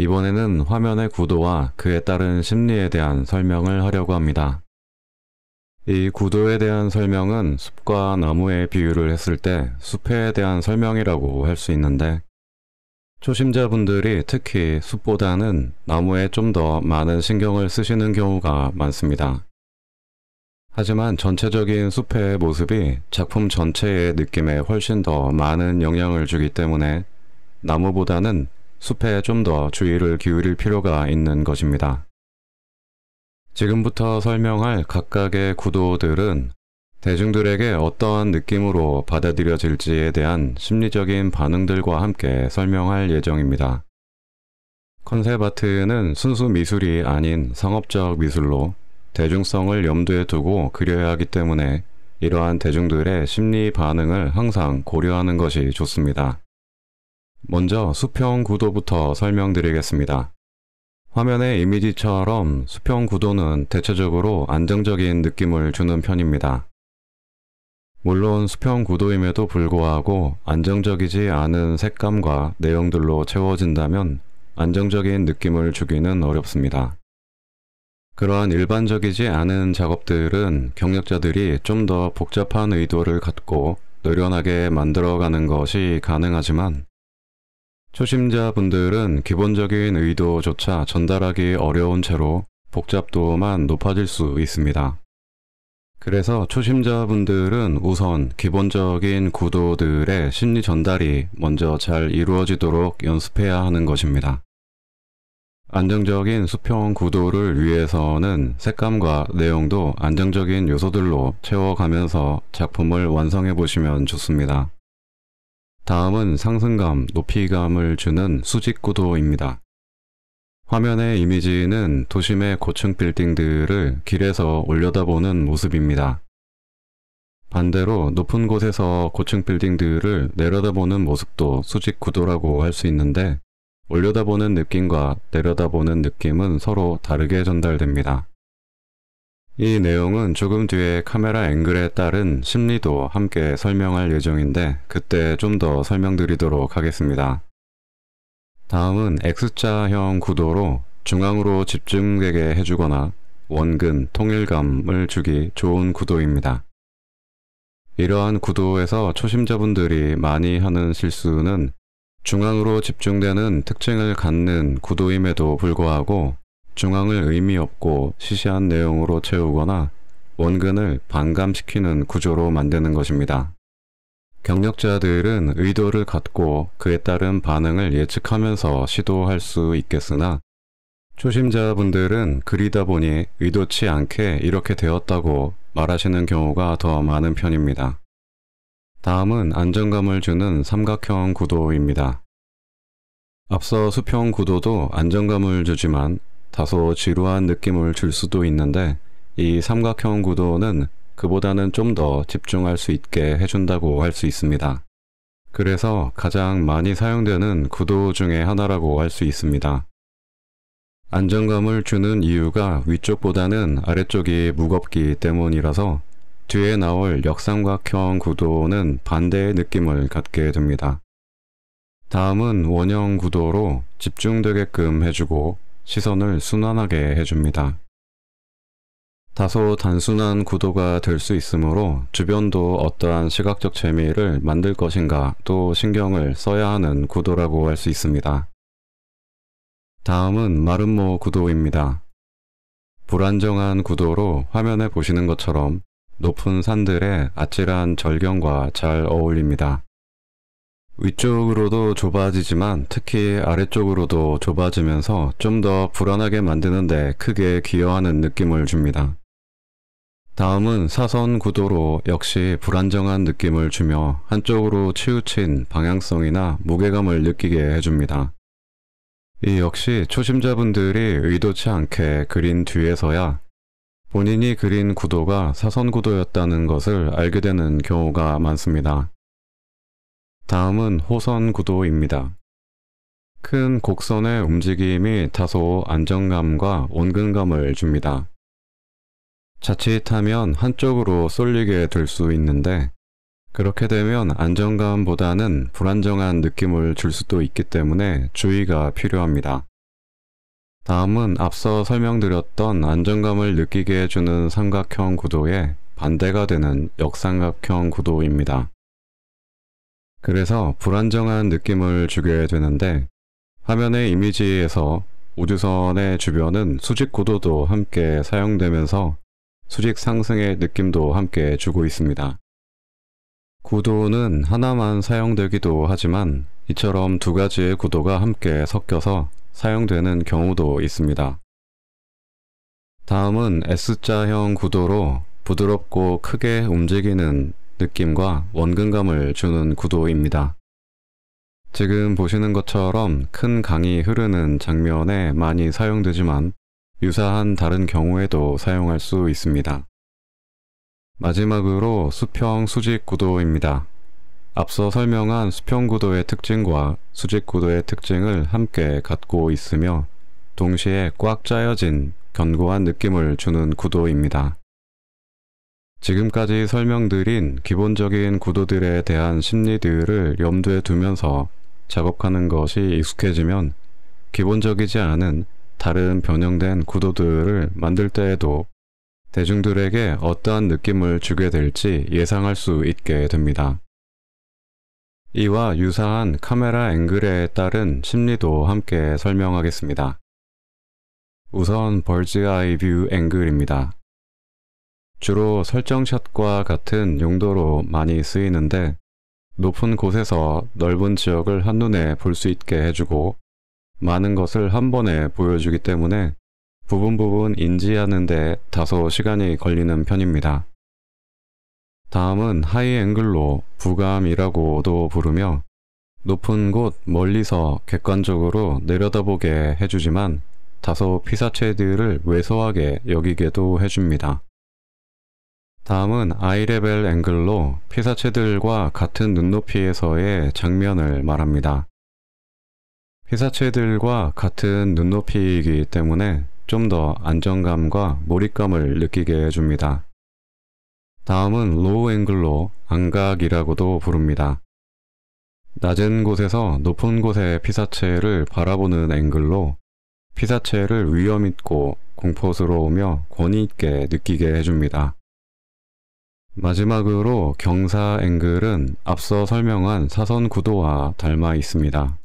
이번에는 화면의 구도와 그에 따른 심리에 대한 설명을 하려고 합니다. 이 구도에 대한 설명은 숲과 나무의 비유를 했을 때 숲에 대한 설명이라고 할 수 있는데, 초심자분들이 특히 숲보다는 나무에 좀 더 많은 신경을 쓰시는 경우가 많습니다. 하지만 전체적인 숲의 모습이 작품 전체의 느낌에 훨씬 더 많은 영향을 주기 때문에 나무보다는 숲에 좀 더 주의를 기울일 필요가 있는 것입니다. 지금부터 설명할 각각의 구도들은 대중들에게 어떠한 느낌으로 받아들여질지에 대한 심리적인 반응들과 함께 설명할 예정입니다. 컨셉 아트는 순수 미술이 아닌 상업적 미술로 대중성을 염두에 두고 그려야 하기 때문에 이러한 대중들의 심리 반응을 항상 고려하는 것이 좋습니다. 먼저 수평 구도부터 설명드리겠습니다. 화면의 이미지처럼 수평 구도는 대체적으로 안정적인 느낌을 주는 편입니다. 물론 수평 구도임에도 불구하고 안정적이지 않은 색감과 내용들로 채워진다면 안정적인 느낌을 주기는 어렵습니다. 그러한 일반적이지 않은 작업들은 경력자들이 좀 더 복잡한 의도를 갖고 노련하게 만들어가는 것이 가능하지만, 초심자분들은 기본적인 의도조차 전달하기 어려운 채로 복잡도만 높아질 수 있습니다. 그래서 초심자분들은 우선 기본적인 구도들의 심리 전달이 먼저 잘 이루어지도록 연습해야 하는 것입니다. 안정적인 수평 구도를 위해서는 색감과 내용도 안정적인 요소들로 채워가면서 작품을 완성해 보시면 좋습니다. 다음은 상승감, 높이감을 주는 수직 구도입니다. 화면의 이미지는 도심의 고층 빌딩들을 길에서 올려다보는 모습입니다. 반대로 높은 곳에서 고층 빌딩들을 내려다보는 모습도 수직 구도라고 할 수 있는데, 올려다보는 느낌과 내려다보는 느낌은 서로 다르게 전달됩니다. 이 내용은 조금 뒤에 카메라 앵글에 따른 심리도 함께 설명할 예정인데 그때 좀 더 설명드리도록 하겠습니다. 다음은 X자형 구도로 중앙으로 집중되게 해주거나 원근, 통일감을 주기 좋은 구도입니다. 이러한 구도에서 초심자분들이 많이 하는 실수는 중앙으로 집중되는 특징을 갖는 구도임에도 불구하고 중앙을 의미 없고 시시한 내용으로 채우거나 원근을 반감시키는 구조로 만드는 것입니다. 경력자들은 의도를 갖고 그에 따른 반응을 예측하면서 시도할 수 있겠으나, 초심자분들은 그리다 보니 의도치 않게 이렇게 되었다고 말하시는 경우가 더 많은 편입니다. 다음은 안정감을 주는 삼각형 구도입니다. 앞서 수평 구도도 안정감을 주지만 다소 지루한 느낌을 줄 수도 있는데, 이 삼각형 구도는 그보다는 좀 더 집중할 수 있게 해준다고 할 수 있습니다. 그래서 가장 많이 사용되는 구도 중에 하나라고 할 수 있습니다. 안정감을 주는 이유가 위쪽보다는 아래쪽이 무겁기 때문이라서 뒤에 나올 역삼각형 구도는 반대의 느낌을 갖게 됩니다. 다음은 원형 구도로 집중되게끔 해주고 시선을 순환하게 해줍니다. 다소 단순한 구도가 될 수 있으므로 주변도 어떠한 시각적 재미를 만들 것인가 또 신경을 써야 하는 구도라고 할 수 있습니다. 다음은 마름모 구도입니다. 불안정한 구도로 화면에 보시는 것처럼 높은 산들의 아찔한 절경과 잘 어울립니다. 위쪽으로도 좁아지지만 특히 아래쪽으로도 좁아지면서 좀 더 불안하게 만드는데 크게 기여하는 느낌을 줍니다. 다음은 사선 구도로 역시 불안정한 느낌을 주며 한쪽으로 치우친 방향성이나 무게감을 느끼게 해줍니다. 이 역시 초심자분들이 의도치 않게 그린 뒤에서야 본인이 그린 구도가 사선 구도였다는 것을 알게 되는 경우가 많습니다. 다음은 호선 구도입니다. 큰 곡선의 움직임이 다소 안정감과 원근감을 줍니다. 자칫하면 한쪽으로 쏠리게 될 수 있는데, 그렇게 되면 안정감보다는 불안정한 느낌을 줄 수도 있기 때문에 주의가 필요합니다. 다음은 앞서 설명드렸던 안정감을 느끼게 해주는 삼각형 구도의 반대가 되는 역삼각형 구도입니다. 그래서 불안정한 느낌을 주게 되는데, 화면의 이미지에서 우주선의 주변은 수직 구도도 함께 사용되면서 수직 상승의 느낌도 함께 주고 있습니다. 구도는 하나만 사용되기도 하지만 이처럼 두 가지의 구도가 함께 섞여서 사용되는 경우도 있습니다. 다음은 S자형 구도로 부드럽고 크게 움직이는 느낌과 원근감을 주는 구도입니다. 지금 보시는 것처럼 큰 강이 흐르는 장면에 많이 사용되지만 유사한 다른 경우에도 사용할 수 있습니다. 마지막으로 수평 수직 구도입니다. 앞서 설명한 수평 구도의 특징과 수직 구도의 특징을 함께 갖고 있으며 동시에 꽉 짜여진 견고한 느낌을 주는 구도입니다. 지금까지 설명드린 기본적인 구도들에 대한 심리들을 염두에 두면서 작업하는 것이 익숙해지면 기본적이지 않은 다른 변형된 구도들을 만들 때에도 대중들에게 어떠한 느낌을 주게 될지 예상할 수 있게 됩니다. 이와 유사한 카메라 앵글에 따른 심리도 함께 설명하겠습니다. 우선 버즈 아이 뷰 앵글입니다. 주로 설정샷과 같은 용도로 많이 쓰이는데 높은 곳에서 넓은 지역을 한눈에 볼 수 있게 해주고 많은 것을 한 번에 보여주기 때문에 부분 인지하는 데 다소 시간이 걸리는 편입니다. 다음은 하이 앵글로 부감이라고도 부르며 높은 곳 멀리서 객관적으로 내려다보게 해주지만 다소 피사체들을 왜소하게 여기게도 해줍니다. 다음은 아이레벨 앵글로 피사체들과 같은 눈높이에서의 장면을 말합니다. 피사체들과 같은 눈높이이기 때문에 좀 더 안정감과 몰입감을 느끼게 해줍니다. 다음은 로우 앵글로 안각이라고도 부릅니다. 낮은 곳에서 높은 곳의 피사체를 바라보는 앵글로 피사체를 위험있고 공포스러우며 권위있게 느끼게 해줍니다. 마지막으로 경사 앵글은 앞서 설명한 사선 구도와 닮아 있습니다.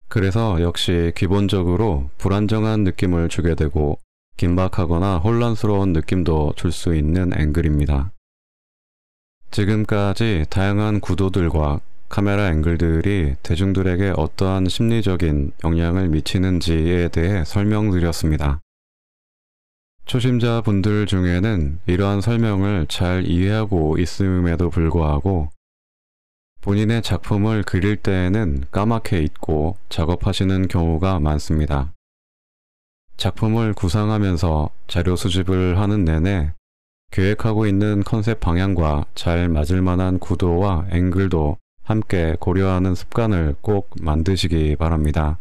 그래서 역시 기본적으로 불안정한 느낌을 주게 되고 긴박하거나 혼란스러운 느낌도 줄 수 있는 앵글입니다. 지금까지 다양한 구도들과 카메라 앵글들이 대중들에게 어떠한 심리적인 영향을 미치는지에 대해 설명드렸습니다. 초심자분들 중에는 이러한 설명을 잘 이해하고 있음에도 불구하고 본인의 작품을 그릴 때에는 까맣게 잊고 작업하시는 경우가 많습니다. 작품을 구상하면서 자료 수집을 하는 내내 계획하고 있는 컨셉 방향과 잘 맞을 만한 구도와 앵글도 함께 고려하는 습관을 꼭 만드시기 바랍니다.